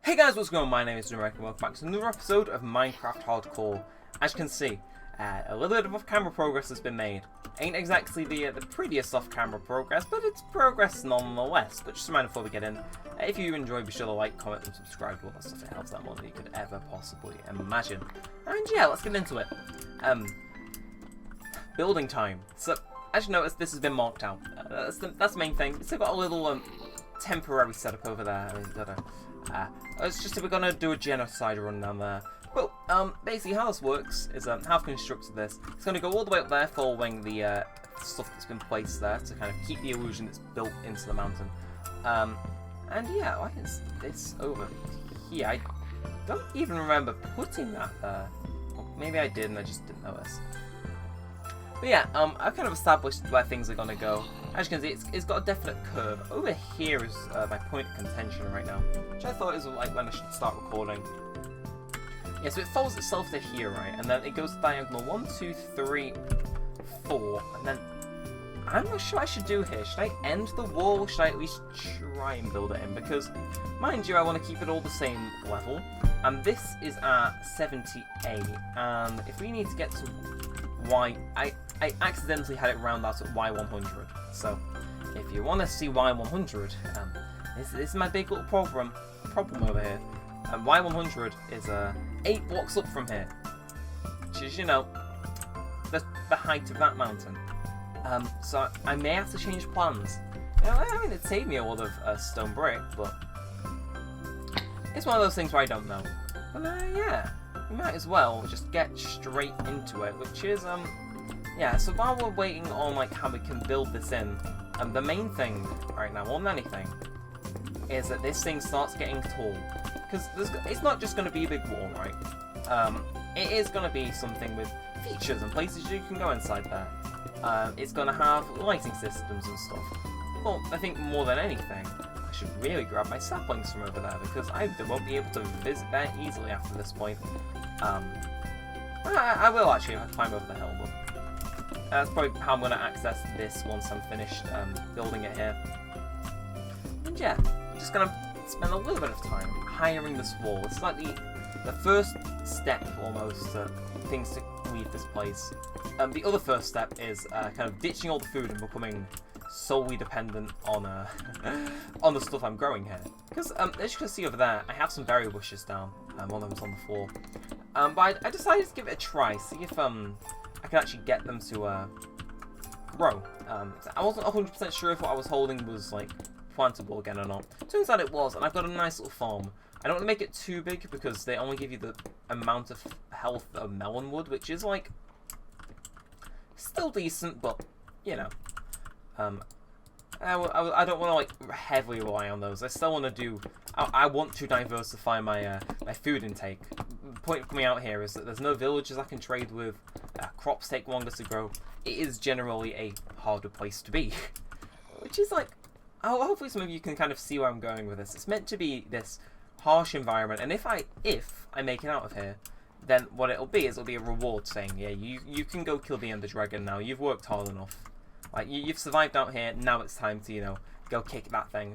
Hey guys, what's going on? My name is Neremik and welcome back to another episode of Minecraft Hardcore. As you can see, a little bit of off-camera progress has been made. Ain't exactly the prettiest off-camera progress, but it's progress nonetheless. But just a reminder before we get in, if you enjoy, be sure to like, comment, and subscribe to all that stuff. It helps out more than you could ever possibly imagine. And yeah, let's get into it. Building time. So, as you notice, this has been marked out. That's the main thing. It's still got a little temporary setup over there. It's just that we're gonna do a genocide run down there. But basically how this works is how I've constructed this. It's gonna go all the way up there, following the stuff that's been placed there to kind of keep the illusion that's built into the mountain. And yeah, like it's over here. I don't even remember putting that there. Well, maybe I did and I just didn't notice. But yeah, I've kind of established where things are going to go. As you can see, it's got a definite curve. Over here is my point of contention right now, which I thought is like when I should start recording. Yeah, so it follows itself to here, right? And then it goes diagonal 1, 2, 3, 4, and then I'm not sure what I should do here. Should I end the wall, or should I at least try and build it in? Because, mind you, I want to keep it all the same level. And this is at 78, and if we need to get to Y, I accidentally had it round out at Y100. So, if you want to see Y100, this is my big little problem over here. And Y100 is 8 blocks up from here, which is, you know, the height of that mountain. So I may have to change plans. You know, I mean, it'd save me a lot of stone brick, but it's one of those things where I don't know. But yeah, we might as well just get straight into it, which is yeah. So while we're waiting on like how we can build this in, the main thing right now, more than anything, is that this thing starts getting tall. Because it's not just going to be a big wall, right? It is going to be something with features and places you can go inside there. It's going to have lighting systems and stuff. Well, I think more than anything, I should really grab my saplings from over there, because I won't be able to visit there easily after this point. I will actually if I climb over the hill, but that's probably how I'm going to access this once I'm finished building it here. And yeah, I'm just going to spend a little bit of time hiring this wall. It's like the first step almost to things to leave this place. The other first step is kind of ditching all the food and becoming solely dependent on on the stuff I'm growing here. Because as you can see over there, I have some berry bushes down. One of them's on the floor. But I decided to give it a try, see if I can actually get them to grow. I wasn't 100% sure if what I was holding was like plantable again or not. Turns out it was, and I've got a nice little farm. I don't want to make it too big because they only give you the amount of health of melon wood, which is like still decent, but you know, I don't want to like heavily rely on those. I still want to do. I want to diversify my my food intake. The point of coming out here is that there's no villages I can trade with. Crops take longer to grow. It is generally a harder place to be, which is like. Hopefully some of you can kind of see where I'm going with this. It's meant to be this harsh environment, and if I make it out of here, then what it'll be is it'll be a reward saying, yeah, you can go kill the Ender Dragon now. You've worked hard enough. Like you've survived out here. Now it's time to, you know, go kick that thing.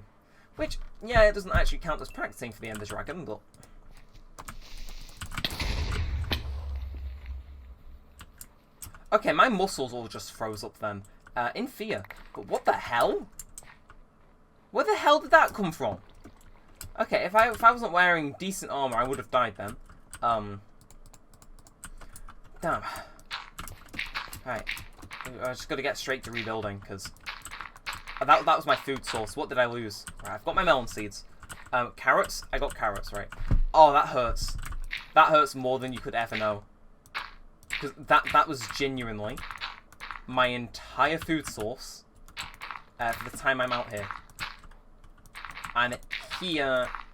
Which, yeah, it doesn't actually count as practicing for the Ender Dragon, but okay, my muscles all just froze up then in fear. But what the hell? Where the hell did that come from? Okay, if I wasn't wearing decent armor, I would have died then. Damn. Right. I just got to get straight to rebuilding, because that was my food source. What did I lose? Right, I've got my melon seeds. Carrots? I got carrots, right. Oh, that hurts. That hurts more than you could ever know. Because that was genuinely my entire food source for the time I'm out here. And he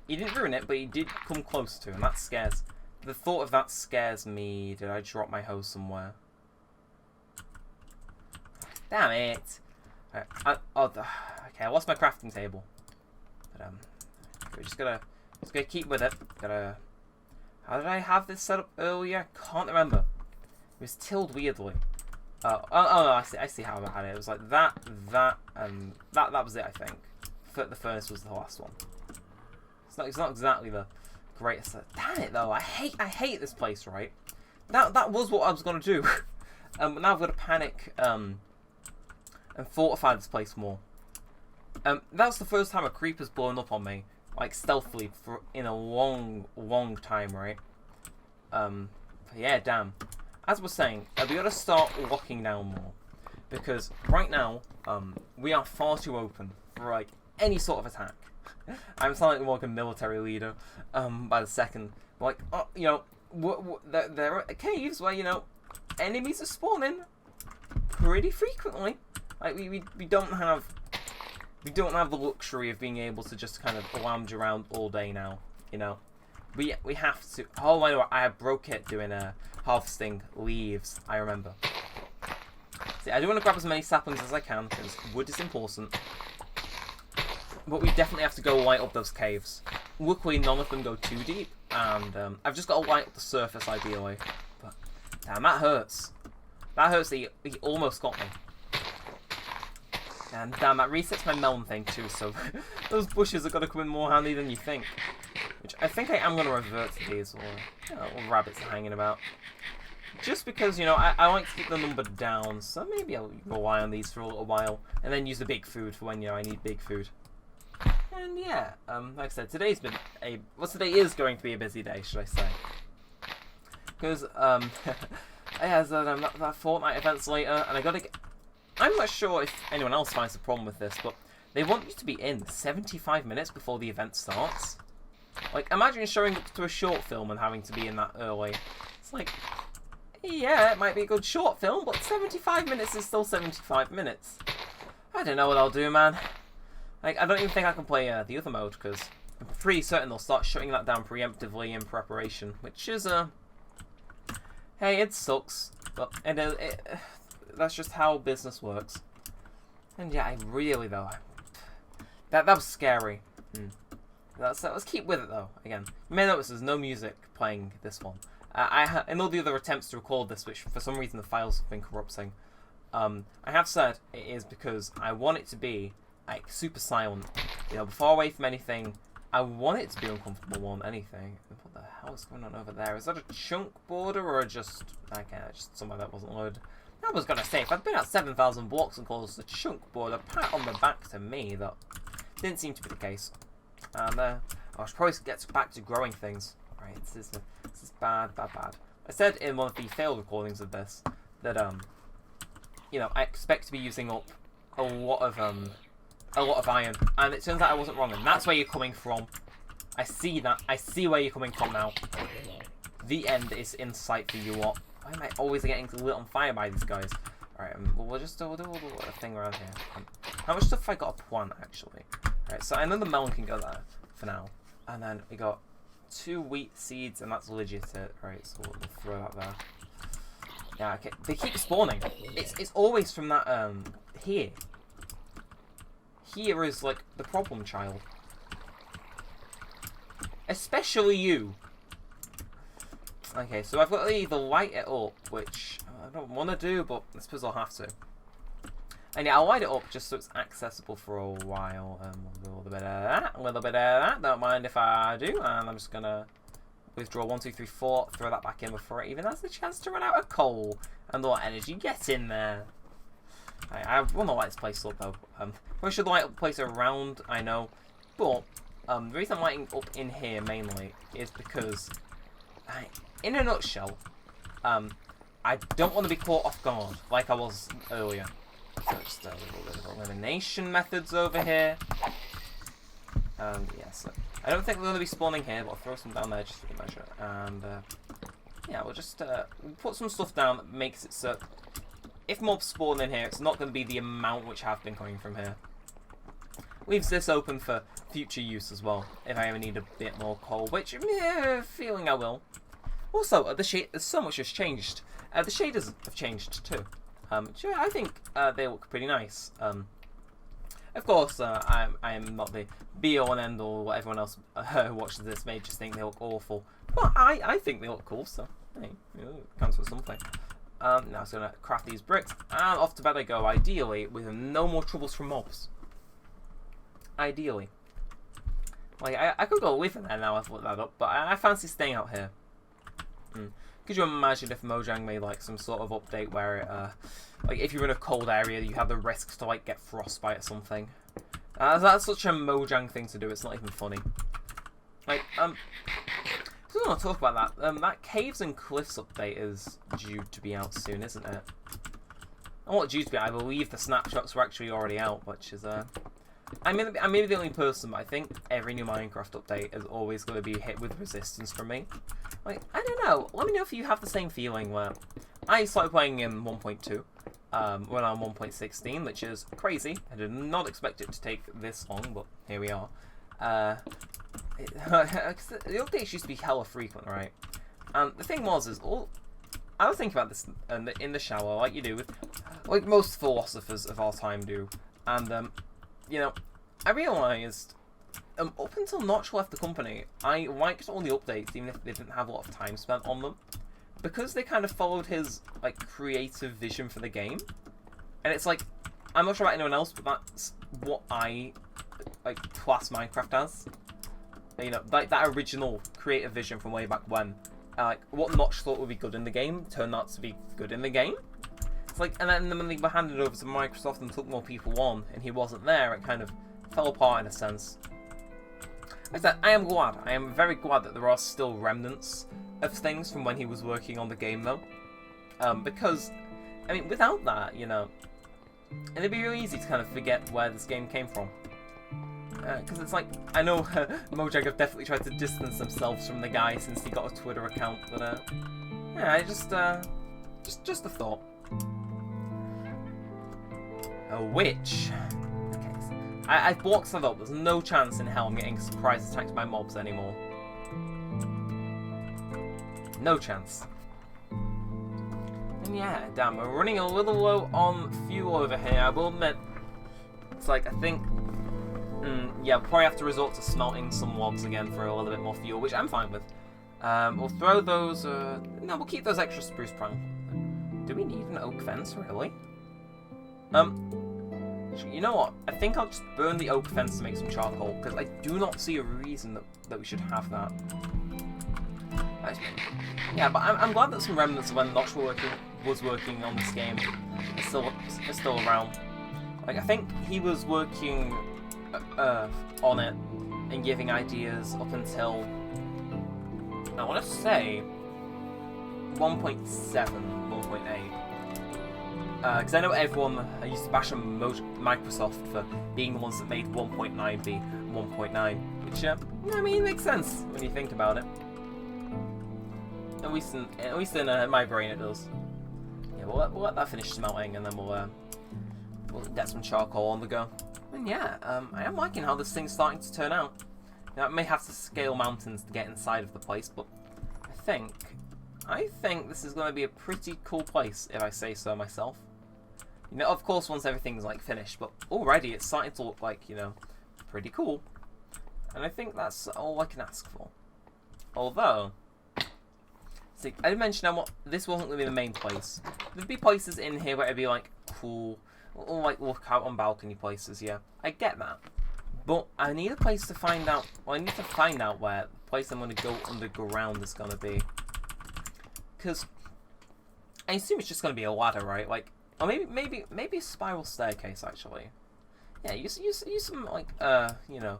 didn't ruin it, but he did come close to, and that scares. The thought of that scares me. Did I drop my hoe somewhere? Damn it! Right, okay, I lost my crafting table. But we're just gonna keep with it. How did I have this set up earlier? Can't remember. It was tilled weirdly. Oh no, I see how I had it. It was like that, and that was it, I think. The furnace was the last one. It's not exactly the great. So, damn it though, I hate this place, right? That was what I was gonna do. But now I've got to panic and fortify this place more. That's the first time a creeper's blown up on me, like stealthily, in a long time, right? Yeah, damn. As we're saying, we got to start locking down more, because right now we are far too open for like any sort of attack. I'm sounding like a military leader by the second. Like, you know, there are caves where, you know, enemies are spawning pretty frequently. Like we don't have the luxury of being able to just kind of lounge around all day now. You know, we have to. Oh my god, I broke it doing harvesting leaves. I remember. See, I do want to grab as many saplings as I can because wood is important. But we definitely have to go light up those caves. Luckily, none of them go too deep, and I've just got to light up the surface ideally. But damn, that hurts. That hurts that he almost got me. And damn, that resets my melon thing too, so those bushes are going to come in more handy than you think. Which I think I am going to revert to these, or, you know, little rabbits hanging about. Just because, you know, I like to keep the number down, so maybe I'll rely on these for a little while, and then use the big food for when, you know, I need big food. And yeah, like I said, today is going to be a busy day, should I say. Because, yeah, so, that Fortnite event's later, and I gotta get... I'm not sure if anyone else finds a problem with this, but they want you to be in 75 minutes before the event starts. Like, imagine showing up to a short film and having to be in that early. It's like, yeah, it might be a good short film, but 75 minutes is still 75 minutes. I don't know what I'll do, man. Like, I don't even think I can play the other mode, because I'm pretty certain they'll start shutting that down preemptively in preparation, which is, hey, it sucks, but that's just how business works. And yeah, I really, though, that was scary. Let's keep with it, though, again. You may notice there's no music playing this one. In all the other attempts to record this, which for some reason the files have been corrupting, I have said it is because I want it to be like super silent. You know, befar away from anything. I want it to be uncomfortable more than anything. What the hell is going on over there? Is that a chunk border or just somewhere that wasn't loaded? I was gonna say, if I'd been at 7,000 blocks and called this a chunk border, pat on the back to me. That didn't seem to be the case. And I should probably get back to growing things. Right, this is bad. I said in one of the failed recordings of this that you know, I expect to be using up a lot of iron, and it turns out I wasn't wrong, and that's where you're coming from. I see that. I see where you're coming from now. The end is in sight for you lot. Why am I always getting lit on fire by these guys? Alright, we'll do a little thing around here. How much stuff have I got to plant, actually? Alright, so I know the melon can go there for now. And then we got 2 wheat seeds, and that's legit it. Alright, so we'll throw that there. Yeah, okay. They keep spawning. It's always from that, here. Here is, like, the problem child. Especially you. Okay, so I've got to either light it up, which I don't want to do, but I suppose I'll have to. And yeah, I'll light it up just so it's accessible for a while. We'll do a little bit of that, don't mind if I do. And I'm just going to withdraw 1, 2, 3, 4, throw that back in before it even has the chance to run out of coal. And all energy, get in there. I want to light this place up, though. I should light up the place around, I know. But the reason I'm lighting up in here, mainly, is because, in a nutshell, I don't want to be caught off guard, like I was earlier. So just a little bit of elimination methods over here. Yeah, so I don't think we're going to be spawning here, but I'll throw some down there just for the measure. And, yeah, we'll just put some stuff down that makes it so if mobs spawn in here, it's not going to be the amount which have been coming from here. Leaves this open for future use as well, if I ever need a bit more coal, which, feeling I will. Also, the shade, so much has changed. The shaders have changed too. I think they look pretty nice. Of course, I am not the be-all and end-all. What everyone else who watches this may just think they look awful. But I think they look cool, so hey, counts for something. Now I'm just going to craft these bricks, and off to bed I go, ideally, with no more troubles from mobs. Ideally. Like, I could go live in there now I've looked that up, but I fancy staying out here. Could you imagine if Mojang made, like, some sort of update where it, like, if you're in a cold area, you have the risk to, like, get frostbite or something? That's such a Mojang thing to do, it's not even funny. Like, I don't want to talk about that. That Caves and Cliffs update is due to be out soon, isn't it? And what due to be, I believe the snapshots were actually already out, which is, I may be the only person, but I think every new Minecraft update is always going to be hit with resistance from me. Like, I don't know. Let me know if you have the same feeling where I started playing in 1.2 when I'm 1.16, which is crazy. I did not expect it to take this long, but here we are. The updates used to be hella frequent, right? And the thing was, I was thinking about this in the shower, like you do, like most philosophers of our time do, and you know, I realised up until Notch left the company, I liked all the updates, even if they didn't have a lot of time spent on them, because they kind of followed his like creative vision for the game. And it's like, I'm not sure about anyone else, but that's what I like class Minecraft as. You know, like that original creative vision from way back when. Like what Notch thought would be good in the game turned out to be good in the game. It's like, and then when they were handed over to Microsoft and took more people on, and he wasn't there, it kind of fell apart in a sense. Like I said, I am glad. I am very glad that there are still remnants of things from when he was working on the game, though. Because, I mean, without that, you know, it'd be really easy to kind of forget where this game came from. Because it's like, I know Mojang have definitely tried to distance themselves from the guy since he got a Twitter account, but yeah, I just a thought. A witch. Okay, so I've blocked that up. There's no chance in hell I'm getting surprise attacked by mobs anymore. No chance. And yeah, damn, we're running a little low on fuel over here. I will admit, it's like, I think, yeah, we'll probably have to resort to smelting some logs again for a little bit more fuel, which I'm fine with. We'll throw those, no, we'll keep those extra spruce prong. Do we need an oak fence, really? You know what? I think I'll just burn the oak fence to make some charcoal, because I do not see a reason that we should have that. Yeah, but I'm glad that some remnants of when Notch was working on this game are still around. Like, I think he was working on it and giving ideas up until, I want to say 1.7, 1.8. Because I know everyone used to bash on Microsoft for being the ones that made 1.9 be 1.9, which I mean makes sense when you think about it. At least in my brain it does. Yeah, we'll let that finish smelting, and then we'll get some charcoal on the go. And yeah, I am liking how this thing's starting to turn out. Now, I may have to scale mountains to get inside of the place, but I think this is going to be a pretty cool place, if I say so myself. You know, of course, once everything's like finished, but already it's starting to look like, you know, pretty cool. And I think that's all I can ask for. Although, see, I did mention this wasn't going to be the main place. There'd be places in here where it'd be like cool, or like look out on balcony places. Yeah, I get that, but I need a place to find out. Well, I need to find out where the place I'm going to go underground is going to be. Because I assume it's just going to be a ladder, right? Like, or maybe a spiral staircase actually. Yeah, use some like you know,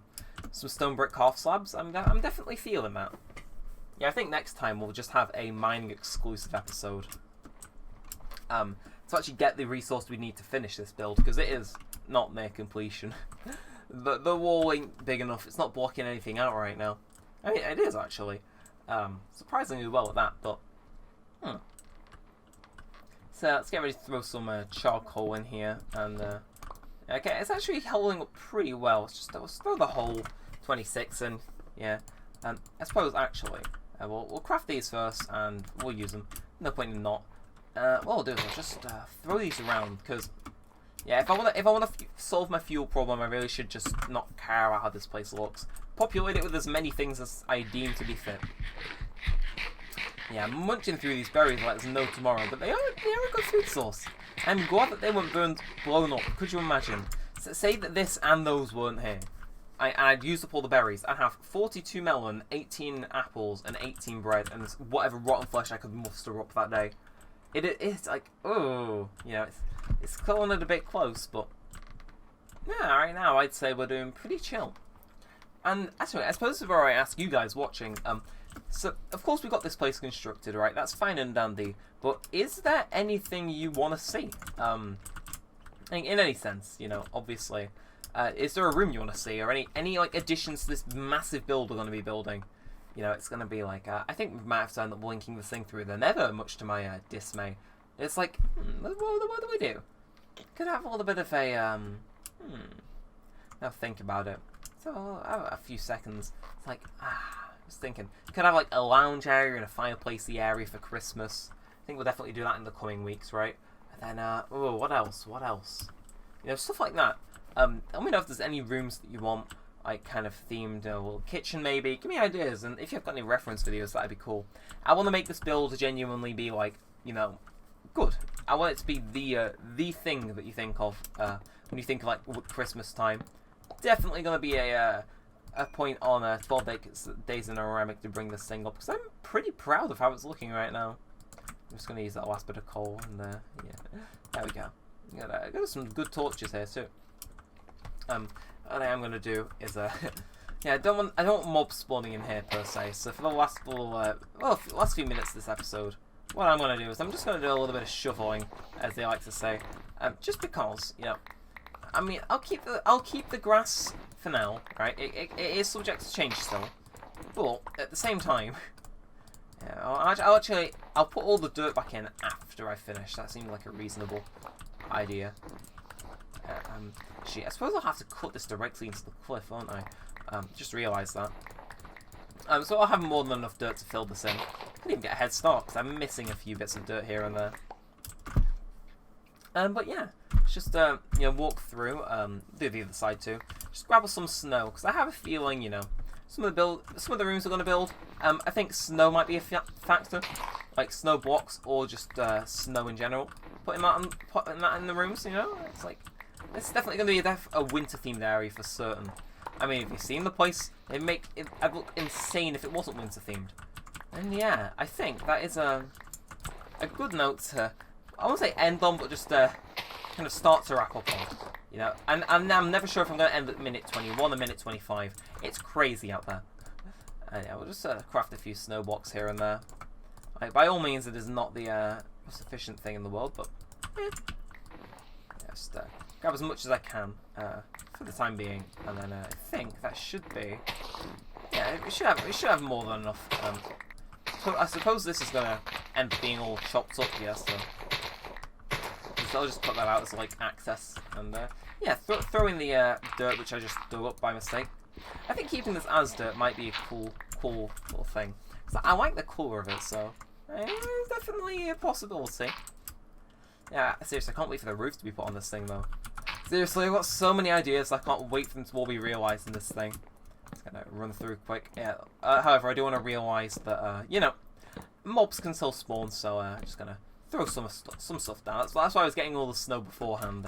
some stone brick half slabs. I'm definitely feeling that. Yeah, I think next time we'll just have a mining exclusive episode. To actually get the resource we need to finish this build, because it is not near completion. the wall ain't big enough. It's not blocking anything out right now. I mean, it is actually. Surprisingly well at that, but. So let's get ready to throw some charcoal in here, and okay, it's actually holding up pretty well. Let's throw the whole 26 in, yeah. I suppose actually we'll craft these first, and we'll use them. No point in not. What I'll do is I'll just throw these around, because yeah, if I want to solve my fuel problem, I really should just not care about how this place looks. Populate it with as many things as I deem to be fit. Yeah, I'm munching through these berries like there's no tomorrow, but they are a good food source. I'm glad that they weren't blown up. Could you imagine? Say that this and those weren't here. I'd used up all the berries. I'd have 42 melon, 18 apples, and 18 bread, and whatever rotten flesh I could muster up that day. It's like, oh, you know, it's calling it a bit close, but yeah, right now I'd say we're doing pretty chill. And actually, I suppose before I ask you guys watching, so of course we got this place constructed, right? That's fine and dandy, but is there anything you want to see? In any sense, you know, obviously. Is there a room you want to see, or any like additions to this massive build we're going to be building? You know, it's going to be like, I think we might have to end up linking this thing through the nether, much to my dismay. It's like, what do we do? Could have a little bit of a, now think about it. So, I have a few seconds. It's like, I was thinking, could have like a lounge area and a fireplacey area for Christmas. I think we'll definitely do that in the coming weeks, right? And then, what else? You know, stuff like that. Let me know if there's any rooms that you want, like, kind of themed, a little kitchen maybe. Give me ideas, and if you've got any reference videos, that'd be cool. I want to make this build genuinely be, like, you know, good. I want it to be the thing that you think of when you think of, like, Christmas time. Definitely going to be a point on 12 days in Neremik to bring this thing up, because I'm pretty proud of how it's looking right now. I'm just going to use that last bit of coal, and, yeah, there we go. Got some good torches here, too. What I am going to do is, yeah, I don't want mobs spawning in here per se. So for the last last few minutes of this episode, what I'm going to do is I'm just going to do a little bit of shoveling, as they like to say, just because, you know, I mean, I'll keep the grass for now, right? It is subject to change still, but at the same time, yeah, I'll put all the dirt back in after I finish. That seems like a reasonable idea. I suppose I'll have to cut this directly into the cliff, won't I? Just realised that. So I'll have more than enough dirt to fill this in. I can even get a head start, because I'm missing a few bits of dirt here and there. But yeah, just, you know, walk through, do the other side too. Just grab some snow, because I have a feeling, you know, some of the rooms we're going to build, I think snow might be a factor. Like snow blocks, or just snow in general. Putting that in the rooms, you know, it's like, it's definitely going to be a winter-themed area for certain. I mean, if you've seen the place, it'd look insane if it wasn't winter-themed. And yeah, I think that is a good note to, I won't say end on, but just kind of start to wrap up on. You know, and I'm never sure if I'm going to end at minute 21 or minute 25. It's crazy out there. And yeah, we'll just craft a few snow blocks here and there. Like, by all means, it is not the most efficient thing in the world, but just grab as much as I can for the time being, and then I think that should be, yeah, it should have more than enough. So I suppose this is gonna end up being all chopped up, yeah. So I'll just put that out as like access, and yeah, throw in the dirt which I just dug up by mistake. I think keeping this as dirt might be a cool little thing, because I like the colour of it, so it's definitely a possibility. Yeah, seriously, I can't wait for the roof to be put on this thing, though. Seriously, I've got so many ideas, I can't wait for them to all be realised in this thing. Just gonna run through quick. Yeah. However, I do want to realise that, you know, mobs can still spawn, so just gonna throw some stuff down. That's why I was getting all the snow beforehand.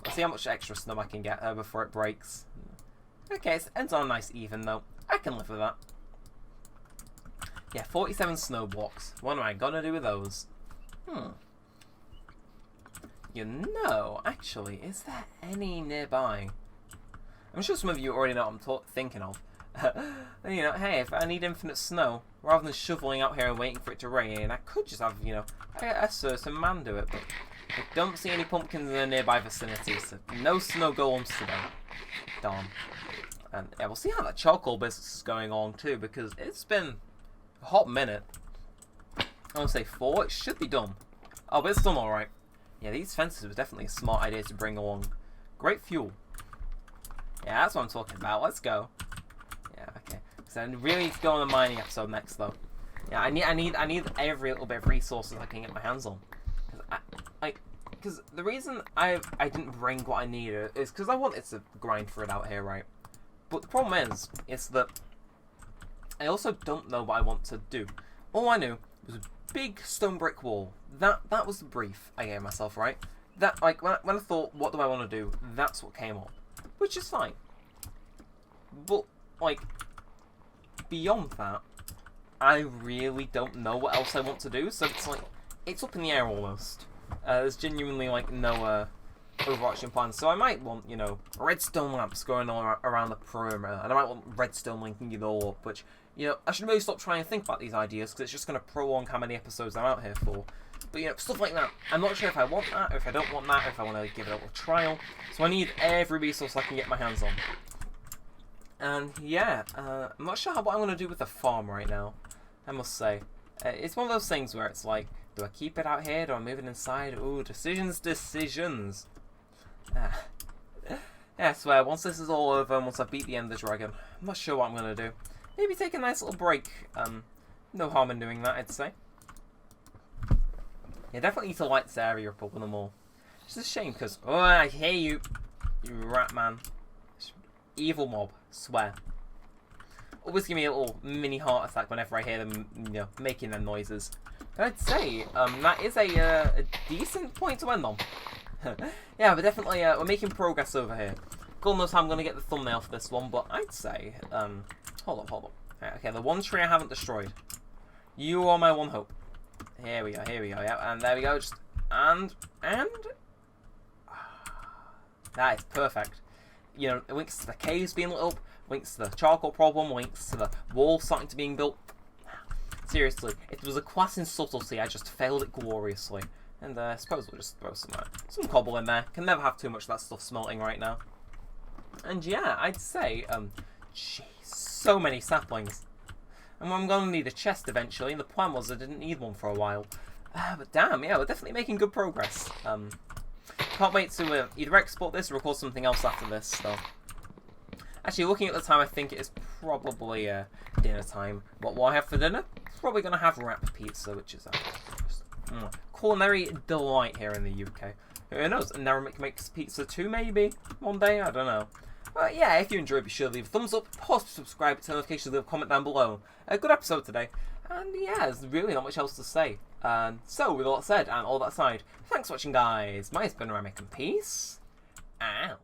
Let's see how much extra snow I can get before it breaks. Okay, it ends on a nice even, though. I can live with that. Yeah, 47 snow blocks. What am I gonna do with those? You know, actually, is there any nearby? I'm sure some of you already know what I'm thinking of. You know, hey, if I need infinite snow, rather than shoveling out here and waiting for it to rain, I could just have, you know, a certain man do it, but I don't see any pumpkins in the nearby vicinity, so no snow golems today. Darn. And yeah, we'll see how that charcoal business is going on too, because it's been a hot minute. I want to say 4, it should be done. Oh, but it's done alright. Yeah, these fences were definitely a smart idea to bring along. Great fuel. Yeah, that's what I'm talking about. Let's go. Yeah, okay. So I really need to go on the mining episode next, though. Yeah, I need every little bit of resources I can get my hands on. Because the reason I didn't bring what I needed is because I wanted to grind for it out here, right? But the problem is that I also don't know what I want to do. All I knew was a big stone brick wall. That was the brief I gave myself, right? That, like, when I thought, what do I want to do, that's what came up. Which is fine. But, like, beyond that, I really don't know what else I want to do, so it's like, it's up in the air almost. There's genuinely, like, no overarching plan. So I might want, you know, redstone lamps going all around the perimeter, and I might want redstone linking it all up, which, you know, I should really stop trying to think about these ideas, because it's just going to prolong how many episodes I'm out here for. But, you know, stuff like that. I'm not sure if I want that, or if I don't want that, or if I want to give it a trial. So I need every resource I can get my hands on. And, yeah, I'm not sure what I'm going to do with the farm right now, I must say. It's one of those things where it's like, do I keep it out here? Do I move it inside? Ooh, decisions. Yeah, I swear, once this is all over, and once I beat the Ender Dragon, I'm not sure what I'm going to do. Maybe take a nice little break. No harm in doing that, I'd say. Yeah, definitely need to light this area up with them all. It's a shame, because, oh, I hear you, you rat man. Evil mob, swear. Always give me a little mini heart attack whenever I hear them, you know, making them noises. But I'd say, that is a decent point to end on. Yeah, but definitely, we're making progress over here. God knows how I'm going to get the thumbnail for this one, but I'd say, hold up. Okay, the one tree I haven't destroyed. You are my one hope. Here we go, yeah, and there we go, and that is perfect. You know, it links to the caves being lit up, links to the charcoal problem, links to the wall starting to being built. Seriously, if it was a class in subtlety, I just failed it gloriously. And I suppose we'll just throw some cobble in there. Can never have too much of that stuff smelting right now. And yeah, I'd say, jeez, so many saplings. And I'm going to need a chest eventually, and the plan was I didn't need one for a while. But damn, yeah, we're definitely making good progress. Can't wait to either export this or record something else after this, so. Actually, looking at the time, I think it is probably dinner time. What will I have for dinner? Probably going to have wrap pizza, which is culinary delight here in the UK. Who knows? Neremik makes pizza too, maybe? One day? I don't know. But yeah, if you enjoyed, be sure to leave a thumbs up, pause, subscribe, turn notifications, leave a comment down below. A good episode today. And yeah, there's really not much else to say. So, with all that said, and all that aside, thanks for watching, guys. My name's been Neremik, and peace out.